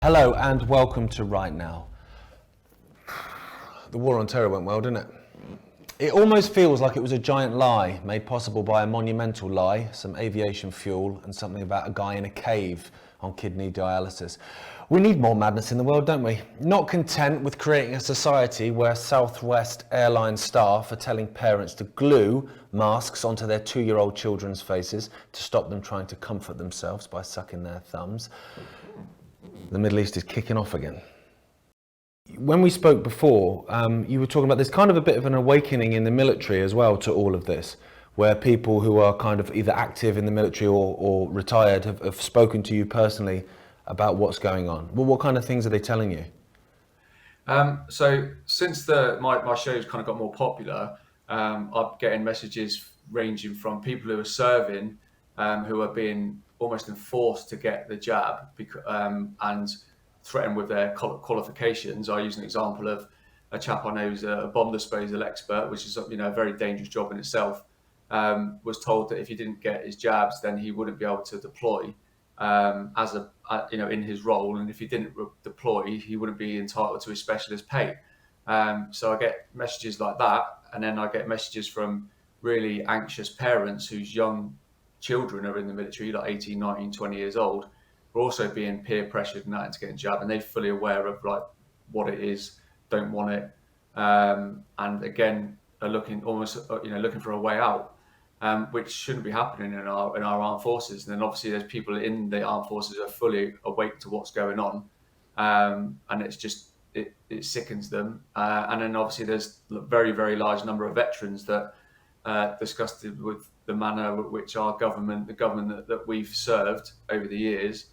Hello and welcome to Right Now. The war on terror went well, didn't it? It almost feels like it was a giant lie made possible by a monumental lie, some aviation fuel and something about a guy in a cave on kidney dialysis. We need more madness in the world, don't we? Not content with creating a society where Southwest Airlines staff are telling parents to glue masks onto their 2-year-old children's faces to stop them trying to comfort themselves by sucking their thumbs. The Middle East is kicking off again. When we spoke before, you were talking about there's kind of a bit of an awakening in the military as well to all of this, where people who are kind of either active in the military or retired have spoken to you personally about what's going on. Well, what kind of things are they telling you? So since my show's kind of got more popular, I'm getting messages ranging from people who are serving, who are being almost enforced to get the jab and threatened with their qualifications. I use an example of a chap I know who's a bomb disposal expert, which is a very dangerous job in itself. Was told that if he didn't get his jabs, then he wouldn't be able to deploy in his role, and if he didn't deploy, he wouldn't be entitled to his specialist pay. So I get messages like that, and then I get messages from really anxious parents whose young children are in the military, like 18, 19, 20 years old, are also being peer pressured and that into getting jabbed, and they're fully aware of like what it is, don't want it, and again are looking for a way out. Which shouldn't be happening in our armed forces. And then obviously there's people in the armed forces who are fully awake to what's going on, and it sickens them. And then obviously there's a very, very large number of veterans that disgusted with the manner in which the government that we've served over the years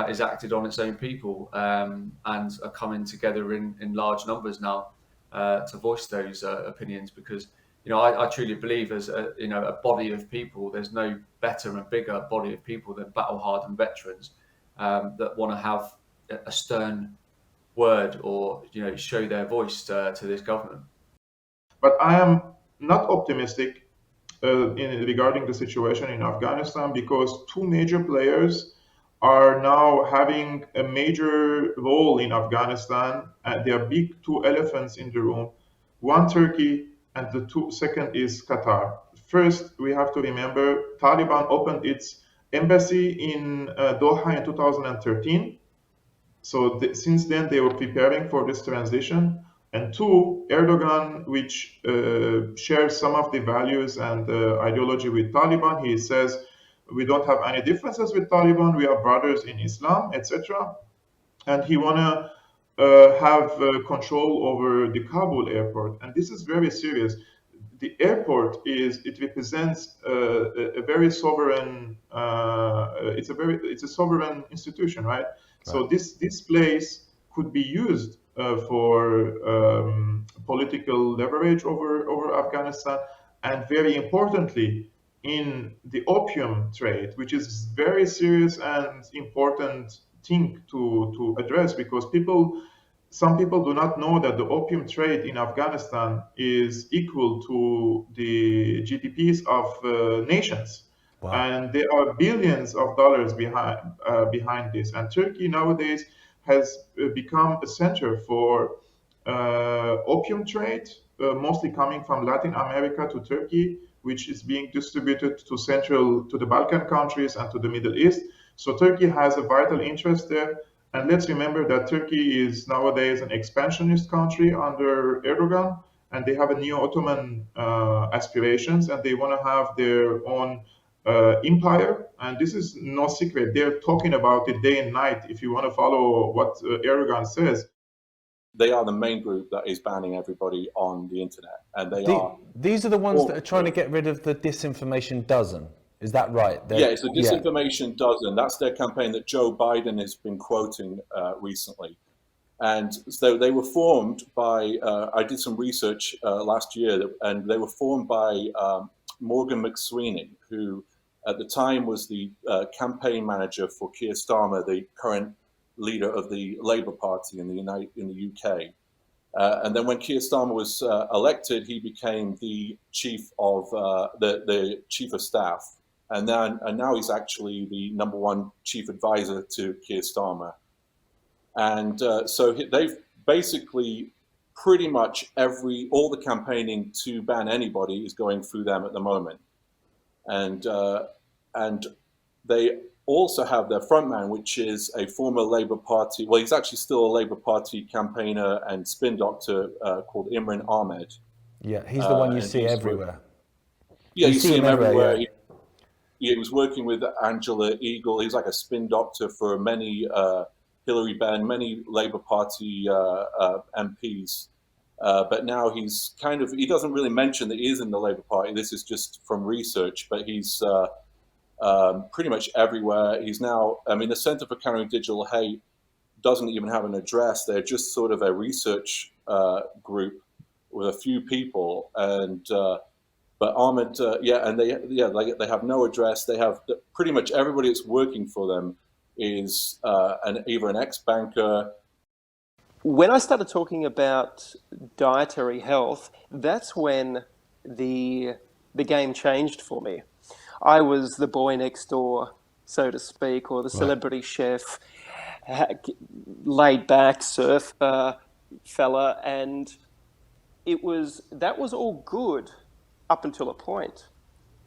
is acted on its own people, and are coming together in large numbers now to voice those opinions, because I truly believe as a body of people, there's no better and bigger body of people than battle-hardened veterans that want to have a stern word or show their voice to this government. But I am not optimistic regarding the situation in Afghanistan, because two major players are now having a major role in Afghanistan. They are big two elephants in the room. One, Turkey, and the second is Qatar. First, we have to remember Taliban opened its embassy in Doha in 2013. So since then, they were preparing for this transition. And two, Erdogan, which shares some of the values and ideology with Taliban, he says, we don't have any differences with Taliban, we are brothers in Islam, etc. And he wanna have control over the Kabul airport, and this is very serious. The airport represents a very sovereign. It's a sovereign institution, right? So this place could be used for political leverage over Afghanistan, and very importantly, in the opium trade, which is very serious and important thing to address, because some people do not know that the opium trade in Afghanistan is equal to the GDPs of nations. Wow. And there are billions of dollars behind this. And Turkey nowadays has become a center for opium trade, mostly coming from Latin America to Turkey, which is being distributed to the Balkan countries and to the Middle East. So Turkey has a vital interest there. And let's remember that Turkey is nowadays an expansionist country under Erdogan, and they have a neo-Ottoman aspirations, and they want to have their own empire. And this is no secret. They're talking about it day and night, if you want to follow what Erdogan says. They are the main group that is banning everybody on the internet. And these are the ones that are trying to get rid of the disinformation dozen. Is that right? Yeah, it's the disinformation dozen. That's their campaign that Joe Biden has been quoting recently. And so they were formed by, I did some research last year, and they were formed by Morgan McSweeney, who at the time was the campaign manager for Keir Starmer, the current leader of the Labour Party in the UK. And then when Keir Starmer was elected, he became the chief of the chief of staff. And now he's actually the #1 chief advisor to Keir Starmer. And so they've basically pretty much all the campaigning to ban anybody is going through them at the moment. And they also have their frontman, which is a former Labour Party, well, he's actually still a Labour Party campaigner and spin doctor called Imran Ahmed. Yeah, he's the one you see everywhere. You see him everywhere. Yeah. He was working with Angela Eagle. He's like a spin doctor for many Hillary Benn, many Labour Party MPs. But now he doesn't really mention that he is in the Labour Party. This is just from research, but he's pretty much everywhere. He's now, the Centre for Countering Digital Hate doesn't even have an address. They're just sort of a research group with a few people. But Ahmed, they have no address. They have pretty much everybody that's working for them is either an ex-banker. When I started talking about dietary health, that's when the game changed for me. I was the boy next door, so to speak, or the celebrity chef, laid back surfer fella, and that was all good up until a point,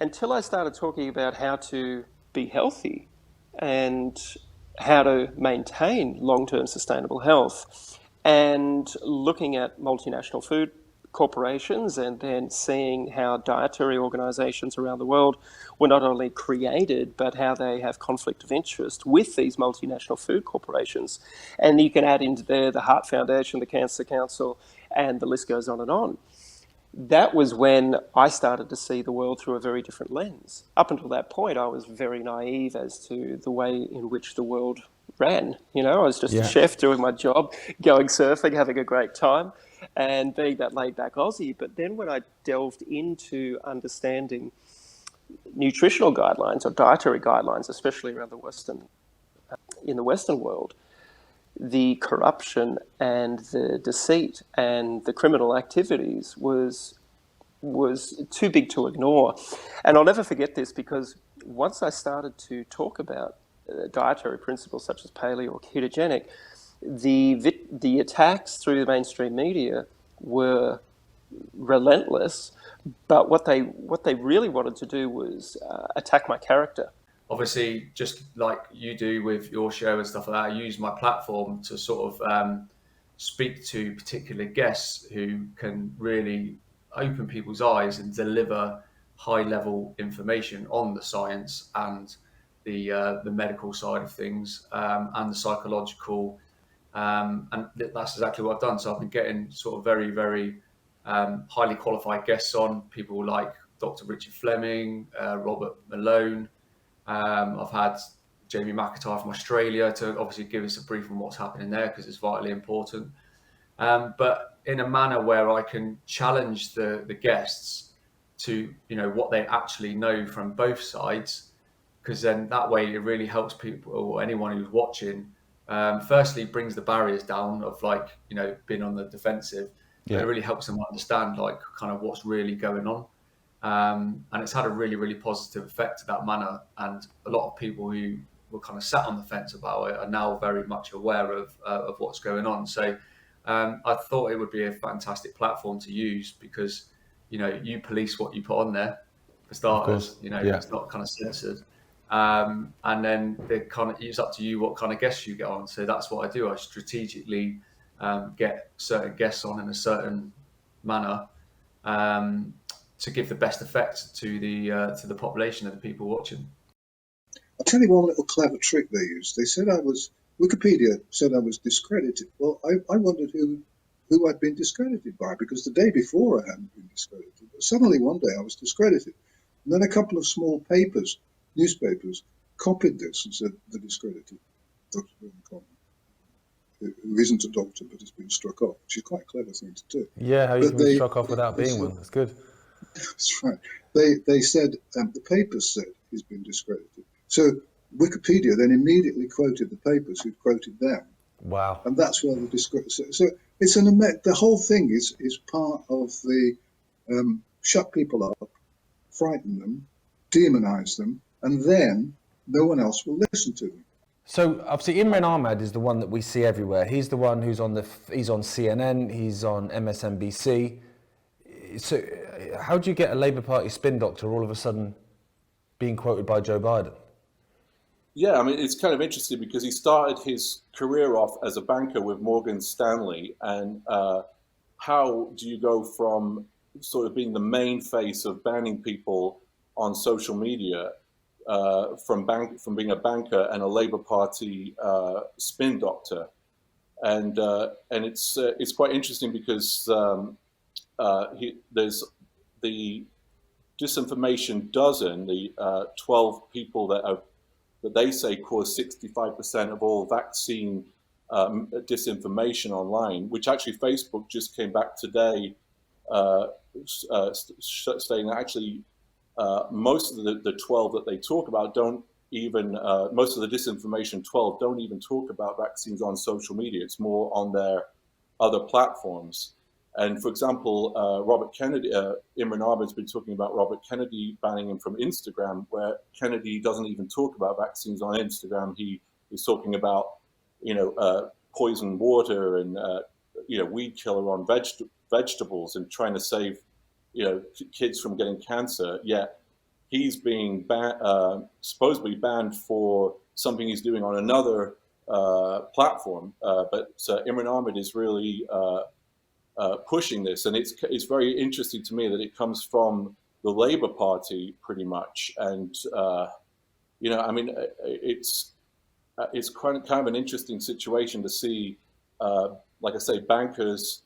until I started talking about how to be healthy and how to maintain long-term sustainable health, and looking at multinational food corporations and then seeing how dietary organizations around the world were not only created, but how they have conflict of interest with these multinational food corporations. And you can add into there the Heart Foundation, the Cancer Council, and the list goes on and on. That was when I started to see the world through a very different lens. Up until that point, I was very naive as to the way in which the world ran. I was just a chef doing my job, going surfing, having a great time, and being that laid-back Aussie. But then when I delved into understanding nutritional guidelines or dietary guidelines, especially around in the Western world, the corruption and the deceit and the criminal activities was too big to ignore. And I'll never forget this, because once I started to talk about dietary principles such as paleo or ketogenic, the attacks through the mainstream media were relentless. But what they really wanted to do was attack my character. Obviously, just like you do with your show and stuff like that, I use my platform to sort of speak to particular guests who can really open people's eyes and deliver high-level information on the science and the medical side of things, and the psychological, and that's exactly what I've done. So I've been getting sort of very, very highly qualified guests on, people like Dr. Richard Fleming, Robert Malone. I've had Jamie McIntyre from Australia to obviously give us a brief on what's happening there, because it's vitally important. But in a manner where I can challenge the guests to, what they actually know from both sides, because then that way it really helps people, or anyone who's watching, firstly brings the barriers down of being on the defensive. Yeah. It really helps them understand kind of what's really going on. And it's had a really, really positive effect to that manner. And a lot of people who were kind of sat on the fence about it are now very much aware of what's going on. So I thought it would be a fantastic platform to use, because, you police what you put on there, for starters. It's not kind of censored. And then it's up to you what kind of guests you get on. So that's what I do. I strategically get certain guests on in a certain manner, to give the best effect to the population of the people watching. I'll tell you one little clever trick they used. They said Wikipedia said I was discredited. Well, I wondered who I'd been discredited by, because the day before I hadn't been discredited. But suddenly one day I was discredited. And then a couple of small newspapers, copied this and said the discredited Dr. Vernon Coleman, who isn't a doctor but has been struck off, which is quite a clever thing to do. Yeah, how you can be struck off without being one. That's good. That's right. They said, the papers said he's been discredited. So Wikipedia then immediately quoted the papers who quoted them. Wow. And that's where the discredit. So it's the whole thing is part of the shut people up, frighten them, demonize them, and then no one else will listen to them. So obviously Imran Ahmad is the one that we see everywhere. He's the one who's he's on CNN, he's on MSNBC. So how do you get a Labour Party spin doctor all of a sudden being quoted by Joe Biden? Yeah, I mean, it's kind of interesting because he started his career off as a banker with Morgan Stanley. And how do you go from sort of being the main face of banning people on social media from being a banker and a Labour Party spin doctor? And it's quite interesting because there's the disinformation dozen, the 12 people that they say cause 65% of all vaccine disinformation online, which actually Facebook just came back today saying that actually most of the 12 that they talk about don't even, most of the disinformation 12 don't even talk about vaccines on social media. It's more on their other platforms. And for example, Robert Kennedy, Imran Ahmad's been talking about Robert Kennedy banning him from Instagram, where Kennedy doesn't even talk about vaccines on Instagram. He is talking about, poisoned water and, weed killer on vegetables and trying to save, kids from getting cancer. Yet he's being supposedly banned for something he's doing on another platform. But Imran Ahmad is really pushing this, and it's very interesting to me that it comes from the Labour Party pretty much, and it's kind of an interesting situation to see, like I say, bankers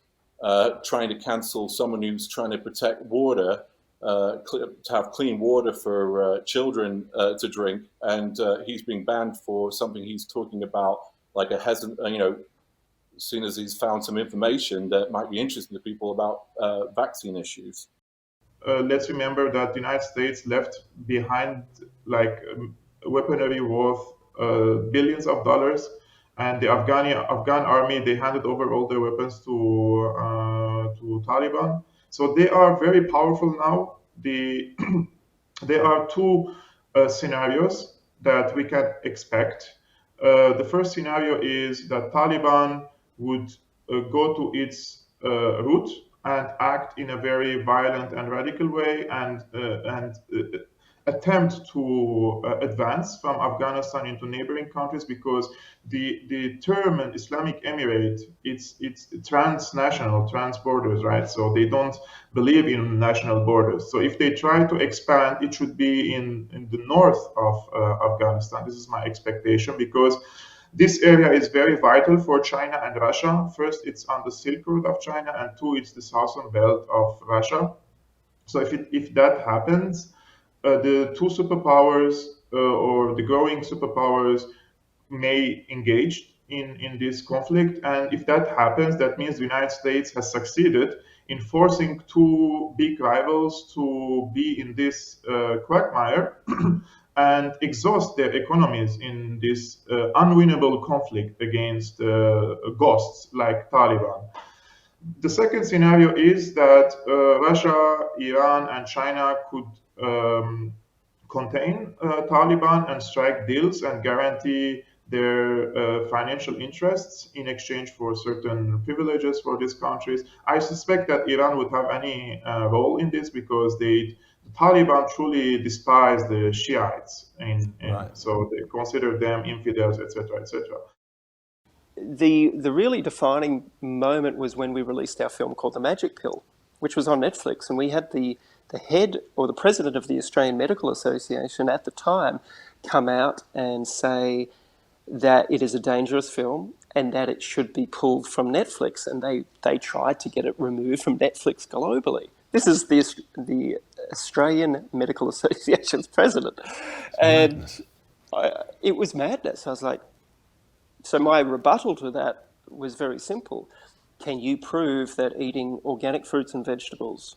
trying to cancel someone who's trying to protect water, to have clean water for children to drink, and he's being banned for something he's talking about, like as soon as he's found some information that might be interesting to people about vaccine issues. Let's remember that the United States left behind weaponry worth billions of dollars, and the Afghan army, they handed over all their weapons to Taliban. So they are very powerful now. There are two scenarios that we can expect. The first scenario is that Taliban would go to its root and act in a very violent and radical way and attempt to advance from Afghanistan into neighboring countries, because the term an Islamic Emirate, it's transnational, transborders, right? So they don't believe in national borders. So if they try to expand, it should be in the north of Afghanistan. This is my expectation, because this area is very vital for China and Russia. First, it's on the Silk Road of China, and two, it's the southern belt of Russia. So if that happens, the two superpowers or the growing superpowers may engage in this conflict. And if that happens, that means the United States has succeeded in forcing two big rivals to be in this quagmire and exhaust their economies in this unwinnable conflict against ghosts like Taliban. The second scenario is that Russia, Iran, and China could contain Taliban and strike deals and guarantee their financial interests in exchange for certain privileges for these countries. I suspect that Iran would have any role in this, because the Taliban truly despise the Shiites, right. So they consider them infidels, etc., etc. The really defining moment was when we released our film called The Magic Pill, which was on Netflix, and we had the head or the president of the Australian Medical Association at the time come out and say that it is a dangerous film and that it should be pulled from Netflix, and they tried to get it removed from Netflix globally. This is the Australian Medical Association's president. And it was madness. I was like, so my rebuttal to that was very simple. Can you prove that eating organic fruits and vegetables,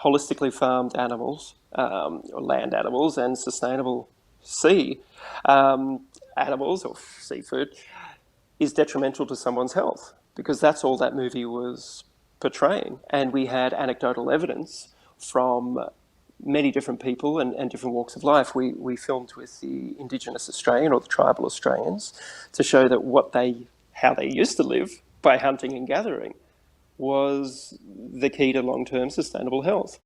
holistically farmed animals, or land animals, and sustainable sea animals or seafood is detrimental to someone's health? Because that's all that movie was portraying. And we had anecdotal evidence from many different people and different walks of life. We filmed with the Indigenous Australian or the tribal Australians to show that how they used to live by hunting and gathering was the key to long-term sustainable health.